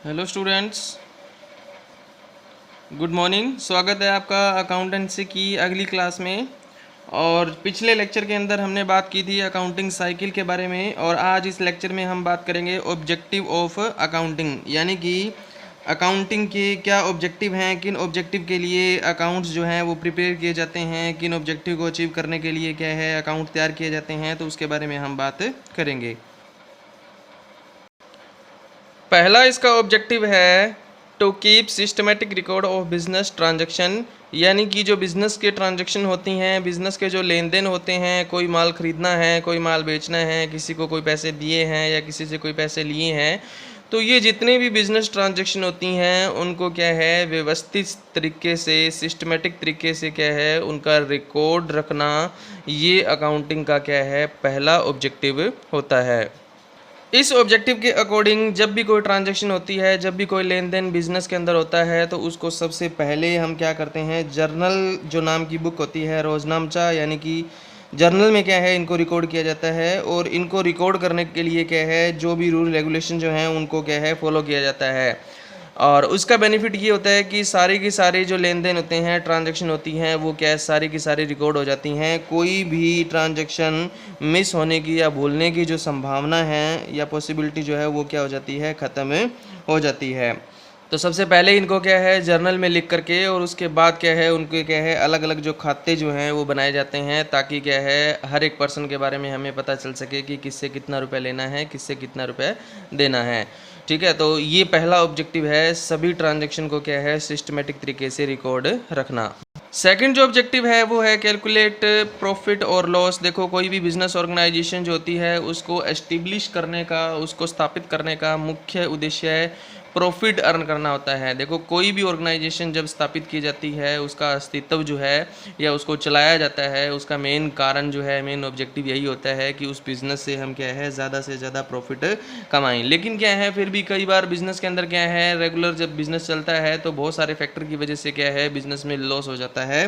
Hello students, good morning. स्वागत है आपका अकाउंटेंसी की अगली क्लास में। और पिछले लेक्चर के अंदर हमने बात की थी अकाउंटिंग साइकिल के बारे में, और आज इस लेक्चर में हम बात करेंगे ऑब्जेक्टिव ऑफ अकाउंटिंग, यानी कि अकाउंटिंग के क्या ऑब्जेक्टिव हैं, किन ऑब्जेक्टिव के लिए अकाउंट्स जो हैं वो प्रिपेयर किए जाते हैं, किन ऑब्जेक्टिव को अचीव करने के लिए क्या है अकाउंट तैयार किए जाते हैं, तो उसके बारे में हम बात करेंगे। पहला इसका ऑब्जेक्टिव है to keep systematic record of business transaction, यानी कि जो बिज़नेस के ट्रांजैक्शन होती हैं, बिज़नेस के जो लेन देन होते हैं, कोई माल ख़रीदना है, कोई माल बेचना है, किसी को कोई पैसे दिए हैं या किसी से कोई पैसे लिए हैं, तो ये जितने भी बिज़नेस ट्रांजैक्शन होती हैं उनको क्या है व्यवस्थित तरीके से, सिस्टमेटिक तरीके से क्या है उनका रिकॉर्ड रखना, ये अकाउंटिंग का क्या है पहला ऑब्जेक्टिव होता है। इस ऑब्जेक्टिव के अकॉर्डिंग जब भी कोई ट्रांजैक्शन होती है, जब भी कोई लेन देन बिजनेस के अंदर होता है, तो उसको सबसे पहले हम क्या करते हैं, जर्नल जो नाम की बुक होती है, रोजनामचा, यानी कि जर्नल में क्या है इनको रिकॉर्ड किया जाता है। और इनको रिकॉर्ड करने के लिए क्या है जो भी रूल रेगुलेशन जो हैं उनको क्या है फॉलो किया जाता है। और उसका बेनिफिट ये होता है कि सारे की सारे जो लेन देन होते हैं, ट्रांजैक्शन होती हैं, वो क्या है सारी की सारी रिकॉर्ड हो जाती हैं। कोई भी ट्रांजैक्शन मिस होने की या भूलने की जो संभावना है या पॉसिबिलिटी जो है वो क्या हो जाती है, ख़त्म हो जाती है। तो सबसे पहले इनको क्या है जर्नल में लिख करके, और उसके बाद क्या है उनके क्या है अलग अलग जो खाते जो हैं वो बनाए जाते हैं, ताकि क्या है हर एक पर्सन के बारे में हमें पता चल सके कि किससे कितना रुपया लेना है, किससे कितना रुपया देना है। ठीक है, तो ये पहला ऑब्जेक्टिव है, सभी ट्रांजैक्शन को क्या है सिस्टमेटिक तरीके से रिकॉर्ड रखना। सेकंड जो ऑब्जेक्टिव है वो है कैलकुलेट प्रॉफिट और लॉस। देखो, कोई भी बिजनेस ऑर्गेनाइजेशन जो होती है उसको एस्टिब्लिश करने का, उसको स्थापित करने का मुख्य उद्देश्य है प्रॉफिट अर्न करना होता है। देखो, कोई भी ऑर्गेनाइजेशन जब स्थापित की जाती है, उसका अस्तित्व जो है या उसको चलाया जाता है, उसका मेन कारण जो है, मेन ऑब्जेक्टिव यही होता है कि उस बिज़नेस से हम क्या है ज़्यादा से ज़्यादा प्रॉफिट कमाएं। लेकिन क्या है फिर भी कई बार बिज़नेस के अंदर क्या है रेगुलर जब बिज़नेस चलता है तो बहुत सारे फैक्टर की वजह से क्या है बिज़नेस में लॉस हो जाता है।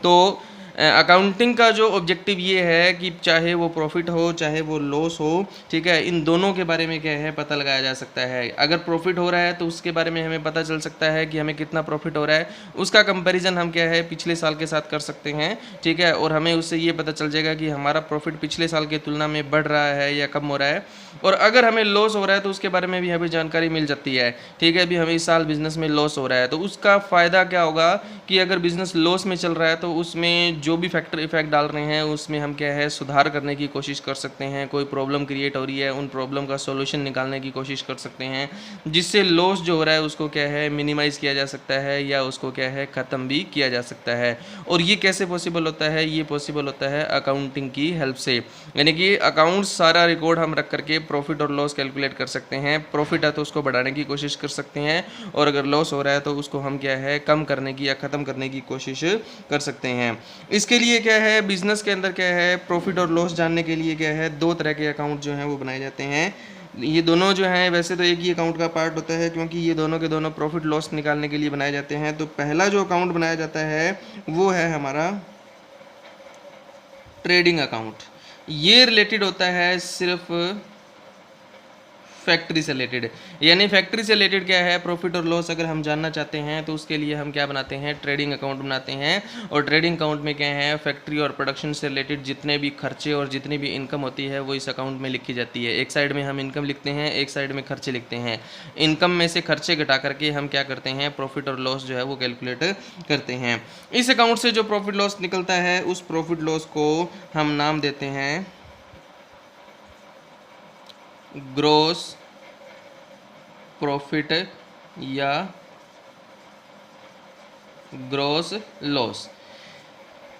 तो अकाउंटिंग का जो ऑब्जेक्टिव ये है कि चाहे वो प्रॉफिट हो चाहे वो लॉस हो, ठीक है, इन दोनों के बारे में क्या है पता लगाया जा सकता है। अगर प्रॉफिट हो रहा है तो उसके बारे में हमें पता चल सकता है कि हमें कितना प्रॉफिट हो रहा है, उसका कंपैरिजन हम क्या है पिछले साल के साथ कर सकते हैं। ठीक है, और हमें उससे ये पता चल जाएगा कि हमारा प्रॉफिट पिछले साल की तुलना में बढ़ रहा है या कम हो रहा है। और अगर हमें लॉस हो रहा है तो उसके बारे में भी हमें जानकारी मिल जाती है। ठीक है, अभी हमें इस साल बिजनेस में लॉस हो रहा है तो उसका फ़ायदा क्या होगा कि अगर बिजनेस लॉस में चल रहा है तो उसमें जो भी फैक्टर इफेक्ट डाल रहे हैं उसमें हम क्या है सुधार करने की कोशिश कर सकते हैं। कोई प्रॉब्लम क्रिएट हो रही है, उन प्रॉब्लम का सॉल्यूशन निकालने की कोशिश कर सकते हैं, जिससे लॉस जो हो रहा है उसको क्या है मिनिमाइज़ किया जा सकता है या उसको क्या है ख़त्म भी किया जा सकता है। और ये कैसे पॉसिबल होता है, ये पॉसिबल होता है अकाउंटिंग की हेल्प से। यानी कि अकाउंट सारा रिकॉर्ड हम रख करके प्रॉफिट और लॉस कैलकुलेट कर सकते हैं। प्रॉफिट है तो उसको बढ़ाने की कोशिश कर सकते हैं, और अगर लॉस हो रहा है तो उसको हम क्या है कम करने की या ख़त्म करने की कोशिश कर सकते हैं। इसके लिए क्या है बिजनेस के अंदर क्या है प्रॉफिट और लॉस जानने के लिए क्या है दो तरह के अकाउंट जो हैं वो बनाए जाते हैं। ये दोनों जो हैं वैसे तो एक ही अकाउंट का पार्ट होता है, क्योंकि ये दोनों के दोनों प्रॉफिट लॉस निकालने के लिए बनाए जाते हैं। तो पहला जो अकाउंट बनाया जाता है वो है हमारा ट्रेडिंग अकाउंट। ये रिलेटेड होता है सिर्फ फैक्ट्री से रिलेटेड। यानी फैक्ट्री से रिलेटेड क्या है प्रॉफिट और लॉस अगर हम जानना चाहते हैं तो उसके लिए हम क्या बनाते हैं ट्रेडिंग अकाउंट बनाते हैं। और ट्रेडिंग अकाउंट में क्या है फैक्ट्री और प्रोडक्शन से रिलेटेड जितने भी खर्चे और जितनी भी इनकम होती है वो इस अकाउंट में लिखी जाती है। एक साइड में हम इनकम लिखते हैं, एक साइड में खर्चे लिखते हैं। इनकम में से खर्चे घटा करके हम क्या करते हैं प्रॉफिट और लॉस जो है वो कैलकुलेट करते हैं। इस अकाउंट से जो प्रॉफिट लॉस निकलता है उस प्रॉफिट लॉस को हम नाम देते हैं ग्रॉस प्रॉफिट या ग्रॉस लॉस।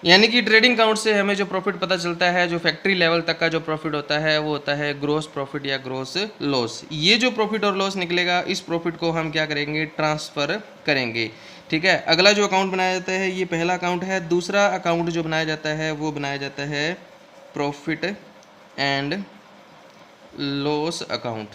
यानी कि ट्रेडिंग अकाउंट से हमें जो प्रॉफिट पता चलता है, जो फैक्ट्री लेवल तक का जो प्रॉफिट होता है वो होता है ग्रॉस प्रॉफिट या ग्रॉस लॉस। ये जो प्रॉफिट और लॉस निकलेगा इस प्रॉफिट को हम क्या करेंगे ट्रांसफ़र करेंगे। ठीक है, अगला जो अकाउंट बनाया जाता है ये पहला अकाउंट है। दूसरा अकाउंट जो बनाया जाता है वो बनाया जाता है प्रॉफिट एंड लॉस अकाउंट।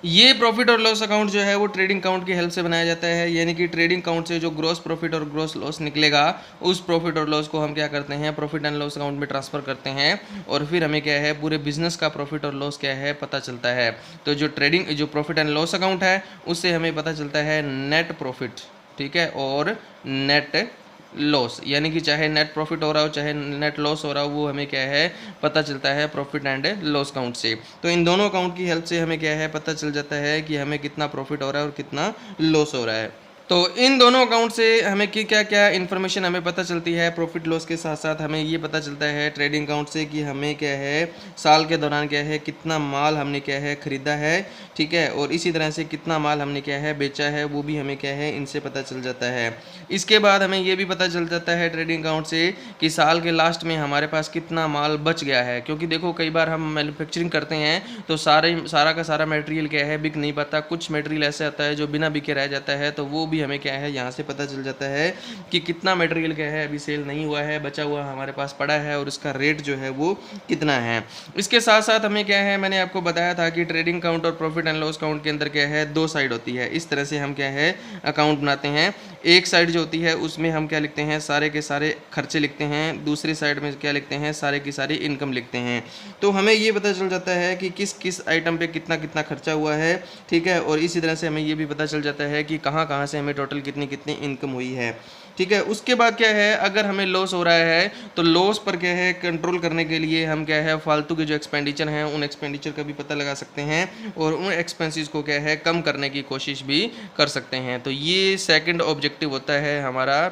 ये प्रॉफिट और लॉस अकाउंट जो है वो ट्रेडिंग अकाउंट की हेल्प से बनाया जाता है, यानी कि ट्रेडिंग अकाउंट से जो ग्रॉस प्रॉफिट और ग्रॉस लॉस निकलेगा उस प्रॉफिट और लॉस को हम क्या करते हैं, प्रॉफिट एंड लॉस अकाउंट में ट्रांसफर करते हैं और फिर हमें क्या है, पूरे बिजनेस का प्रॉफिट और लॉस क्या है पता चलता है। तो जो प्रॉफिट एंड लॉस अकाउंट है उससे हमें पता चलता है नेट प्रॉफिट, ठीक है, और नेट लॉस, यानी कि चाहे नेट प्रॉफिट हो रहा हो चाहे नेट लॉस हो रहा हो, वो हमें क्या है पता चलता है प्रॉफिट एंड लॉस अकाउंट से। तो इन दोनों अकाउंट की हेल्प से हमें क्या है पता चल जाता है कि हमें कितना प्रॉफिट हो रहा है और कितना लॉस हो रहा है। तो इन दोनों अकाउंट से हमें क्या क्या इन्फॉर्मेशन हमें पता चलती है प्रॉफिट लॉस के साथ साथ हमें ये पता चलता है ट्रेडिंग अकाउंट से कि हमें क्या है साल के दौरान क्या है कितना माल हमने क्या है खरीदा है, ठीक है, और इसी तरह से कितना माल हमने क्या है बेचा है वो भी हमें क्या है इनसे पता चल जाता है। इसके बाद हमें ये भी पता चल जाता है ट्रेडिंग अकाउंट से कि साल के लास्ट में हमारे पास कितना माल बच गया है, क्योंकि देखो कई बार हम मैन्युफैक्चरिंग करते हैं तो सारा का सारा मटेरियल क्या है बिक नहीं पाता, कुछ मटेरियल ऐसा आता है जो बिना बिके रह जाता है, तो वो भी हमें क्या है यहाँ से पता चल जाता है कि कितना मटेरियल क्या है अभी सेल नहीं हुआ है, बचा हुआ हमारे पास पड़ा है और उसका रेट जो है वो कितना है। इसके साथ साथ हमें क्या है, मैंने आपको बताया था कि ट्रेडिंग अकाउंट और प्रॉफिट एंड लॉस अकाउंट के अंदर क्या है दो साइड होती है। इस तरह से हम क्या है अकाउंट बनाते हैं, एक साइड जो होती है उसमें हम क्या लिखते हैं सारे के सारे खर्चे लिखते हैं, दूसरी साइड में क्या लिखते हैं सारे की सारी इनकम लिखते हैं। तो हमें ये पता चल जाता है कि किस किस आइटम पे कितना कितना खर्चा हुआ है, ठीक है, और इसी तरह से हमें ये भी पता चल जाता है कि कहाँ कहाँ से हमें टोटल कितनी कितनी इनकम हुई है, ठीक है। उसके बाद क्या है, अगर हमें लॉस हो रहा है तो लॉस पर क्या है कंट्रोल करने के लिए हम क्या है फालतू के जो एक्सपेंडिचर हैं उन एक्सपेंडिचर का भी पता लगा सकते हैं और उन एक्सपेंसेस को क्या है कम करने की कोशिश भी कर सकते हैं। तो ये सेकंड ऑब्जेक्टिव होता है हमारा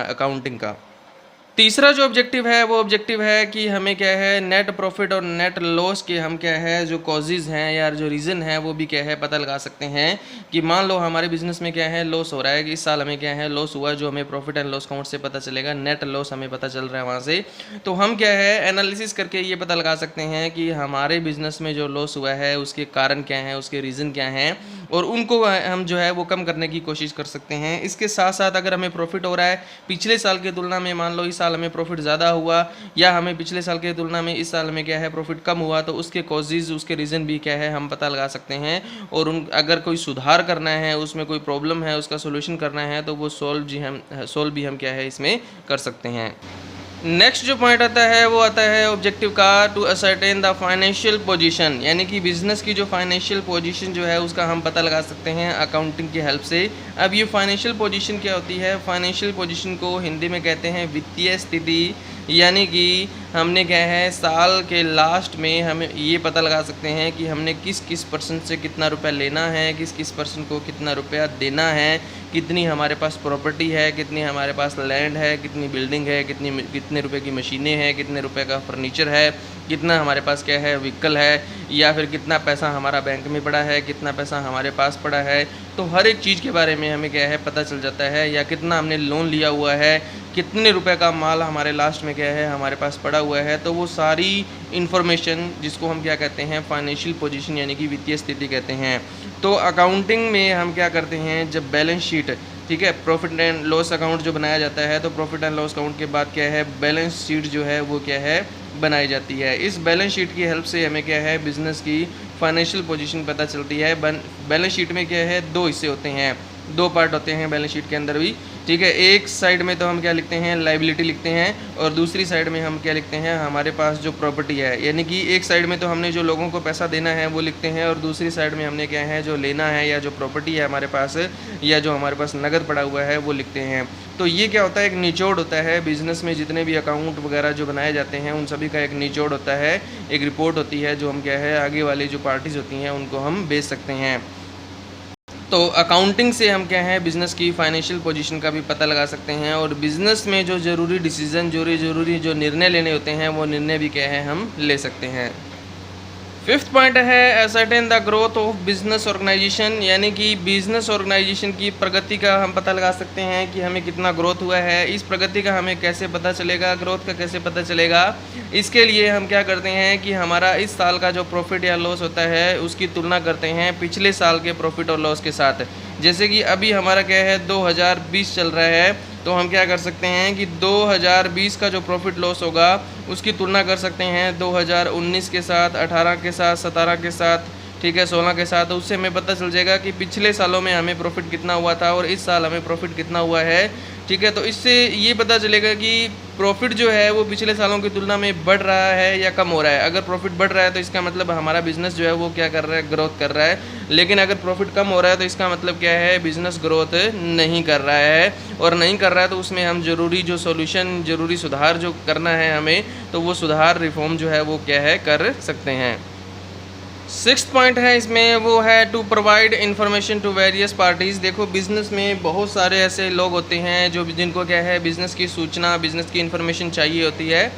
अकाउंटिंग का। तीसरा जो ऑब्जेक्टिव है वो ऑब्जेक्टिव है कि हमें क्या है नेट प्रॉफिट और नेट लॉस के हम क्या है जो कॉजेज़ हैं या जो रीज़न है वो भी क्या है पता लगा सकते हैं। कि मान लो हमारे बिजनेस में क्या है लॉस हो रहा है कि इस साल हमें क्या है लॉस हुआ, जो हमें प्रॉफिट एंड लॉस अकाउंट से पता चलेगा, नेट लॉस हमें पता चल रहा है वहाँ से। तो हम क्या है एनालिसिस करके ये पता लगा सकते हैं कि हमारे बिजनेस में जो लॉस हुआ है उसके कारण क्या हैं, उसके रीज़न क्या हैं, और उनको हम जो है वो कम करने की कोशिश कर सकते हैं। इसके साथ साथ अगर हमें प्रॉफिट हो रहा है पिछले साल की तुलना में, मान लो इस साल हमें प्रॉफिट ज़्यादा हुआ या हमें पिछले साल की तुलना में इस साल में क्या है प्रॉफिट कम हुआ, तो उसके कॉजेज़ उसके रीज़न भी क्या है हम पता लगा सकते हैं। और उन अगर कोई सुधार करना है, उसमें कोई प्रॉब्लम है, उसका सोल्यूशन करना है, तो वो सोल्व भी हम क्या है इसमें कर सकते हैं। नेक्स्ट जो पॉइंट आता है वो आता है ऑब्जेक्टिव का to ascertain the financial position, यानी कि बिजनेस की जो फाइनेंशियल पोजीशन जो है उसका हम पता लगा सकते हैं अकाउंटिंग की हेल्प से। अब ये फाइनेंशियल पोजीशन क्या होती है, फाइनेंशियल पोजीशन को हिंदी में कहते हैं वित्तीय स्थिति, यानी कि हमने क्या है साल के लास्ट में हमें ये पता लगा सकते हैं कि हमने किस किस पर्सन से कितना रुपया लेना है, किस किस पर्सन को कितना रुपया देना है, कितनी हमारे पास प्रॉपर्टी है, कितनी हमारे पास लैंड है, कितनी बिल्डिंग है, कितने रुपए की मशीनें हैं, कितने रुपए का फर्नीचर है, कितना हमारे पास क्या है व्हीकल है, या फिर कितना पैसा हमारा बैंक में पड़ा है, कितना पैसा हमारे पास पड़ा है। तो हर एक चीज़ के बारे में हमें क्या है पता चल जाता है, या कितना हमने लोन लिया हुआ है, कितने रुपए का माल हमारे लास्ट में क्या है हमारे पास पड़ा हुआ है। तो वो सारी इन्फॉर्मेशन जिसको हम क्या कहते हैं फाइनेंशियल पोजीशन यानी कि वित्तीय स्थिति कहते हैं। तो अकाउंटिंग में हम क्या करते हैं, जब बैलेंस शीट, ठीक है, प्रॉफिट एंड लॉस अकाउंट जो बनाया जाता है, तो प्रॉफिट एंड लॉस अकाउंट के बाद क्या है बैलेंस शीट जो है वो क्या है बनाई जाती है। इस बैलेंस शीट की हेल्प से हमें क्या है बिजनेस की फाइनेंशियल पोजीशन पता चलती है। बैलेंस शीट में क्या है दो हिस्से होते हैं, दो पार्ट होते हैं बैलेंस शीट के अंदर भी, ठीक है। एक साइड में तो हम क्या लिखते हैं लाइबिलिटी लिखते हैं, और दूसरी साइड में हम क्या लिखते हैं हमारे पास जो प्रॉपर्टी है, यानी कि एक साइड में तो हमने जो लोगों को पैसा देना है वो लिखते हैं, और दूसरी साइड में हमने क्या है जो लेना है या जो प्रॉपर्टी है हमारे पास या जो हमारे पास नगद पड़ा हुआ है वो लिखते हैं। तो ये क्या होता है, एक निचोड़ होता है बिजनेस में, जितने भी अकाउंट वगैरह जो बनाए जाते हैं उन सभी का एक निचोड़ होता है, एक रिपोर्ट होती है जो हम क्या है आगे वाली जो पार्टीज होती हैं उनको हम बेच सकते हैं। तो अकाउंटिंग से हम क्या है बिज़नेस की फाइनेंशियल पोजीशन का भी पता लगा सकते हैं, और बिज़नेस में जो ज़रूरी डिसीज़न ज़रूरी जो निर्णय लेने होते हैं वो निर्णय भी क्या है हम ले सकते हैं। फिफ्थ पॉइंट है ascertain the growth of business organisation, यानी कि बिजनेस ऑर्गेनाइजेशन की प्रगति का हम पता लगा सकते हैं कि हमें कितना ग्रोथ हुआ है। इस प्रगति का हमें कैसे पता चलेगा, ग्रोथ का कैसे पता चलेगा, इसके लिए हम क्या करते हैं कि हमारा इस साल का जो प्रॉफिट या लॉस होता है उसकी तुलना करते हैं पिछले साल के प्रॉफिट और लॉस के साथ। जैसे कि अभी हमारा क्या है 2020 चल रहा है, तो हम क्या कर सकते हैं कि 2020 का जो प्रॉफिट लॉस होगा उसकी तुलना कर सकते हैं 2019 के साथ, 18 के साथ, 17 के साथ, ठीक है 16 के साथ, तो उससे हमें पता चल जाएगा कि पिछले सालों में हमें प्रॉफिट कितना हुआ था और इस साल हमें प्रॉफिट कितना हुआ है। ठीक है, तो इससे ये पता चलेगा कि प्रॉफिट जो है वो पिछले सालों की तुलना में बढ़ रहा है या कम हो रहा है। अगर प्रॉफिट बढ़ रहा है तो इसका मतलब हमारा बिजनेस जो है वो क्या कर रहा है, ग्रोथ कर रहा है। लेकिन अगर प्रॉफिट कम हो रहा है तो इसका मतलब क्या है, बिजनेस ग्रोथ नहीं कर रहा है। और नहीं कर रहा है तो उसमें हम ज़रूरी जो सॉल्यूशन, ज़रूरी सुधार जो करना है हमें, तो वो सुधार रिफॉर्म जो है वो क्या है, कर सकते हैं। 6th पॉइंट है इसमें, वो है to provide information to various parties. देखो बिज़नेस में बहुत सारे ऐसे लोग होते हैं जो जिनको क्या है, बिज़नेस की सूचना, बिज़नेस की इन्फॉर्मेशन चाहिए होती है।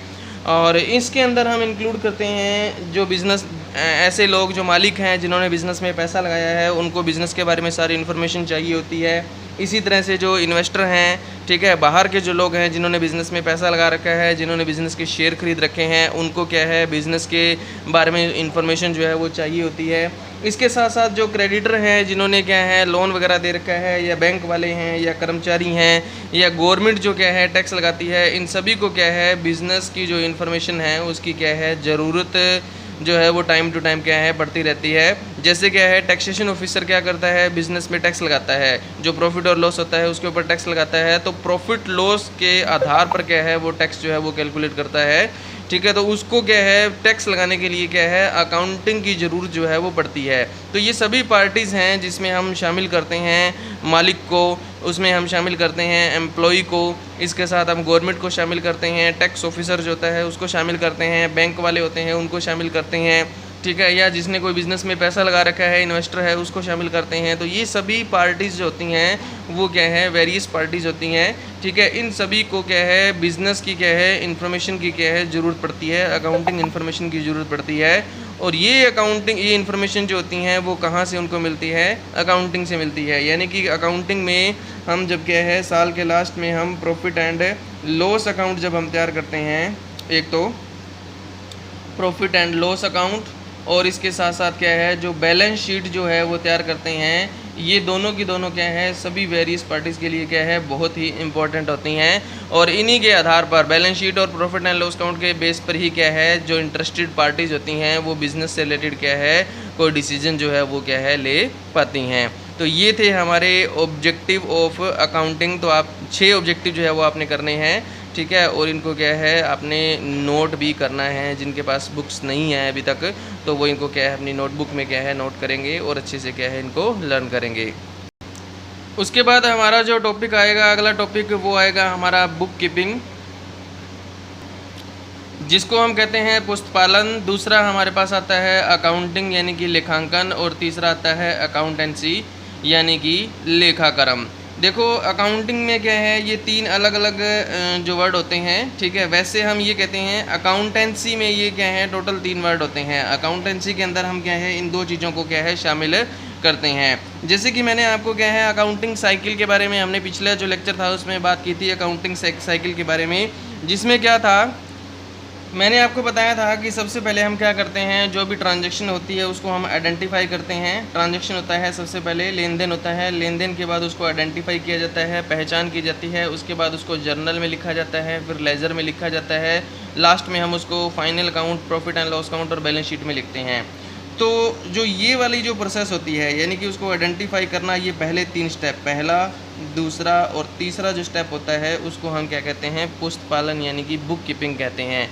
और इसके अंदर हम इंक्लूड करते हैं जो बिज़नेस, ऐसे लोग जो मालिक हैं जिन्होंने बिज़नेस में पैसा लगाया है, उनको बिज़नेस के बारे में सारी इन्फॉर्मेशन चाहिए होती है। इसी तरह से जो इन्वेस्टर हैं, ठीक है, बाहर के जो लोग हैं जिन्होंने बिज़नेस में पैसा लगा रखा है, जिन्होंने बिज़नेस के शेयर खरीद रखे हैं, उनको क्या है, बिज़नेस के बारे में इन्फॉर्मेशन जो है वो चाहिए होती है। इसके साथ साथ जो क्रेडिटर हैं, जिन्होंने क्या है, लोन वगैरह दे रखा है, या बैंक वाले हैं, या कर्मचारी हैं, या गवर्नमेंट जो क्या है टैक्स लगाती है, इन सभी को क्या है, बिज़नेस की जो इन्फॉर्मेशन है उसकी क्या है, ज़रूरत जो है वो टाइम टू टाइम क्या है, बढ़ती रहती है। जैसे क्या है, टैक्सेशन ऑफिसर क्या करता है, बिज़नेस में टैक्स लगाता है, जो प्रॉफिट और लॉस होता है उसके ऊपर टैक्स लगाता है। तो प्रॉफिट लॉस के आधार पर क्या है, वो टैक्स जो है वो कैलकुलेट करता है। ठीक है, तो उसको क्या है, टैक्स लगाने के लिए क्या है, अकाउंटिंग की ज़रूरत जो है वो पड़ती है। तो ये सभी पार्टीज़ हैं जिसमें हम शामिल करते हैं मालिक को, उसमें हम शामिल करते हैं एम्प्लॉय को, इसके साथ हम गवर्नमेंट को शामिल करते हैं, टैक्स ऑफिसर जो होता है उसको शामिल करते हैं, बैंक वाले होते हैं उनको शामिल करते हैं। ठीक है, या जिसने कोई बिज़नेस में पैसा लगा रखा है, इन्वेस्टर है, उसको शामिल करते हैं। तो ये सभी पार्टीज़ जो होती हैं वो क्या है, वेरियस पार्टीज़ होती हैं। ठीक है, इन सभी को क्या है, बिज़नेस की क्या है, इन्फॉर्मेशन की क्या है, ज़रूरत पड़ती है, अकाउंटिंग इन्फॉर्मेशन की ज़रूरत पड़ती है। और ये अकाउंटिंग, ये इन्फॉर्मेशन जो होती हैं वो कहाँ से उनको मिलती है, अकाउंटिंग से मिलती है। यानी कि अकाउंटिंग में हम जब क्या है, साल के लास्ट में हम प्रॉफिट एंड लॉस अकाउंट जब हम तैयार करते हैं, एक तो प्रॉफिट एंड लॉस अकाउंट, और इसके साथ साथ क्या है, जो बैलेंस शीट जो है वो तैयार करते हैं, ये दोनों की दोनों क्या है, सभी वेरियस पार्टीज़ के लिए क्या है, बहुत ही इंपॉर्टेंट होती हैं। और इन्हीं के आधार पर, बैलेंस शीट और प्रॉफिट एंड लॉस अकाउंट के बेस पर ही क्या है, जो इंटरेस्टेड पार्टीज़ होती हैं वो बिज़नेस से रिलेटेड क्या है, कोई डिसीजन जो है वो क्या है, ले पाती हैं। तो ये थे हमारे ऑब्जेक्टिव ऑफ अकाउंटिंग। तो आप 6 ऑब्जेक्टिव जो है वो आपने करने हैं। ठीक है, और इनको क्या है, आपने नोट भी करना है। जिनके पास बुक्स नहीं है अभी तक, तो वो इनको क्या है, अपनी नोटबुक में क्या है, नोट करेंगे और अच्छे से क्या है, इनको लर्न करेंगे। उसके बाद हमारा जो टॉपिक आएगा, अगला टॉपिक वो आएगा हमारा बुक कीपिंग, जिसको हम कहते हैं पुस्तपालन। दूसरा हमारे पास आता है अकाउंटिंग यानी कि लेखांकन, और तीसरा आता है अकाउंटेंसी यानी कि लेखाकर्म। देखो अकाउंटिंग में क्या है, ये 3 अलग अलग जो वर्ड होते हैं। ठीक है, वैसे हम ये कहते हैं अकाउंटेंसी में ये क्या है, टोटल 3 वर्ड होते हैं। अकाउंटेंसी के अंदर हम क्या है, इन 2 चीज़ों को क्या है, शामिल करते हैं। जैसे कि मैंने आपको क्या है, अकाउंटिंग साइकिल के बारे में, हमने पिछला जो लेक्चर था उसमें बात की थी अकाउंटिंग साइकिल के बारे में, जिसमें क्या था, मैंने आपको बताया था कि सबसे पहले हम क्या करते हैं, जो भी ट्रांजैक्शन होती है उसको हम आइडेंटिफाई करते हैं। ट्रांजैक्शन होता है सबसे पहले, लेन देन होता है, लेन देन के बाद उसको आइडेंटिफाई किया जाता है, पहचान की जाती है, उसके बाद उसको जर्नल में लिखा जाता है, फिर लेजर में लिखा जाता है, लास्ट में हम उसको final account, profit and loss account और बैलेंस शीट में लिखते हैं। तो जो ये वाली जो प्रोसेस होती है, यानी कि उसको आइडेंटिफाई करना, ये पहले 3 स्टेप, पहला, दूसरा और तीसरा जो स्टेप होता है उसको हम क्या कहते हैं, पुस्तपालन यानी कि बुक कीपिंग कहते हैं।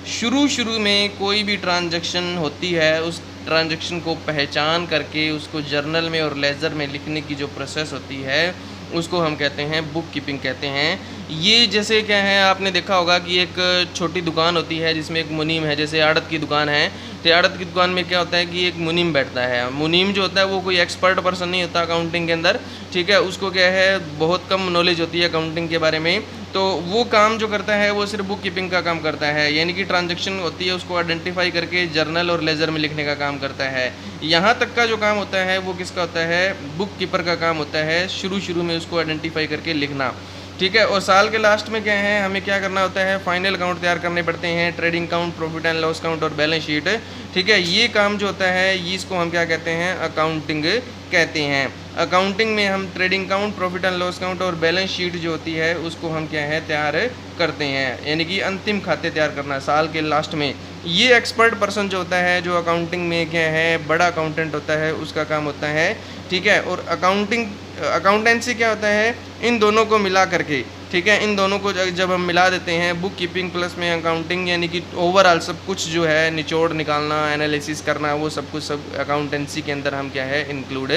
शुरू में कोई भी ट्रांजैक्शन होती है, उस ट्रांजैक्शन को पहचान करके उसको जर्नल में और लेजर में लिखने की जो प्रोसेस होती है उसको हम कहते हैं बुक कीपिंग कहते हैं। ये जैसे क्या है, आपने देखा होगा कि एक छोटी दुकान होती है जिसमें एक मुनीम है, जैसे आड़त की दुकान है, तो आड़त की दुकान में क्या होता है कि एक मुनीम बैठता है। मुनीम जो होता है वो कोई एक्सपर्ट पर्सन नहीं होता अकाउंटिंग के अंदर। ठीक है, उसको क्या है, बहुत कम नॉलेज होती है अकाउंटिंग के बारे में। तो वो काम जो करता है वो सिर्फ बुक कीपिंग का काम करता है, यानी कि ट्रांजैक्शन होती है उसको आइडेंटिफाई करके जर्नल और लेजर में लिखने का काम करता है। यहाँ तक का जो काम होता है वो किसका होता है, बुक कीपर का काम होता है, शुरू में उसको आइडेंटिफाई करके लिखना। ठीक है, और साल के लास्ट में क्या है, हमें क्या करना होता है, फाइनल अकाउंट तैयार करने पड़ते हैं, trading account, profit and loss account और बैलेंस शीट। ठीक है, ये काम जो होता है ये इसको हम क्या कहते हैं, अकाउंटिंग कहते हैं। अकाउंटिंग में हम trading account, profit and loss account और बैलेंस शीट जो होती है उसको हम क्या है तैयार करते हैं, यानी कि अंतिम खाते तैयार करना साल के लास्ट में। ये एक्सपर्ट पर्सन जो होता है, जो अकाउंटिंग में क्या है बड़ा अकाउंटेंट होता है, उसका काम होता है, ठीक है। और अकाउंटेंसी क्या होता है, इन दोनों को मिला करके, ठीक है, इन दोनों को जब हम मिला देते हैं, बुक कीपिंग प्लस में अकाउंटिंग, यानी कि ओवरऑल सब कुछ जो है निचोड़ निकालना, एनालिसिस करना, वो सब कुछ सब अकाउंटेंसी के अंदर हम क्या है इंक्लूड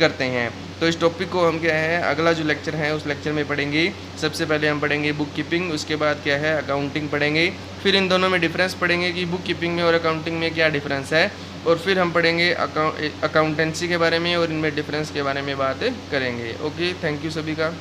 करते हैं। तो इस टॉपिक को हम क्या है अगला जो लेक्चर है उस लेक्चर में पढ़ेंगे। सबसे पहले हम पढ़ेंगे बुक कीपिंग, उसके बाद क्या है अकाउंटिंग पढ़ेंगे, फिर इन दोनों में डिफरेंस पढ़ेंगे कि बुक कीपिंग में और अकाउंटिंग में क्या डिफरेंस है, और फिर हम पढ़ेंगे अकाउंटेंसी के बारे में और इनमें डिफरेंस के बारे में बात करेंगे। ओके, थैंक यू सभी का।